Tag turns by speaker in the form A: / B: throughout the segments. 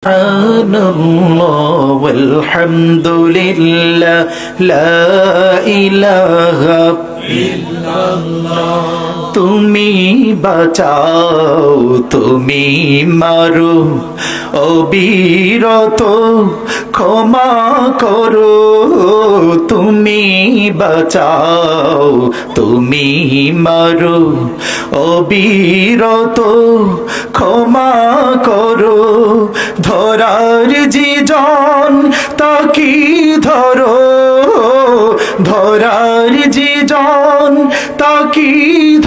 A: سبحان الله والحمد لله لا إله إلا الله তুমি বাঁচাও তুমি মারো অবিরত ক্ষমা করো তুমি বাঁচাও তুমি মারো অবিরত ক্ষমা করো ধরার যে জন তাকি ধরো ধরার যে জন তাকি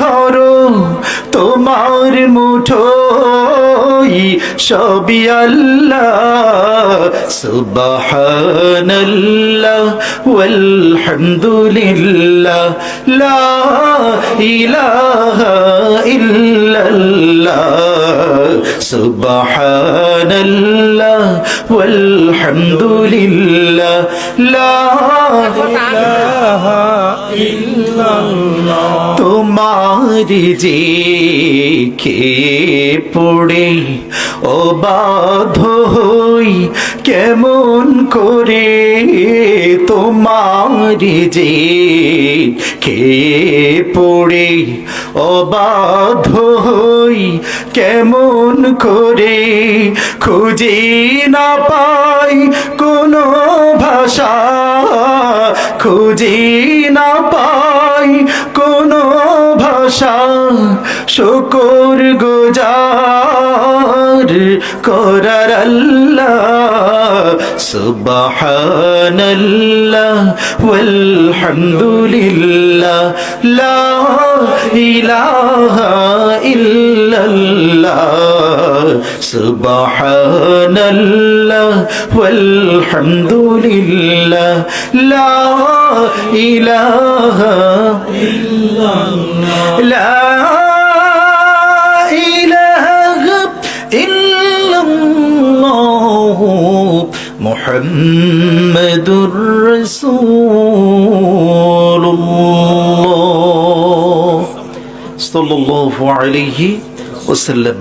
A: ধরো তোমার মুঠোই সবই আল্লাহ সুবহানাল্লাহ ওয়ালহামদুলিল্লাহ লা ইলাহা ইল্লাল্লাহ সুবহানাল্লাহ ওয়ালহামদুলিল্লাহ লা ইলাহা ইল্লাল্লাহ তোমার যে কে পড়ে অবাধ্য হই কেমন করে তোমার যে কে পড়ে অবাধ্য হই কেমন করে খুঁজে না পাই কোনো ভাষা খুঁজে না পাই কোনো ভাষা শুকর গুজার করার আল্লাহ সুবহানাল্লাহ ওয়ালহামদুলিল্লাহ লা ইলাহা ইল্লাল্লাহ সুবহানাল্লাহ ওয়ালহামদুলিল্লাহ লা ইলাহা ইল্লাল্লাহ লা ইলাহা ইল্লাল্লাহ মুহাম্মাদুর রাসূলুল্লাহ সাল্লাল্লাহু আলাইহি ওয়াসাল্লাম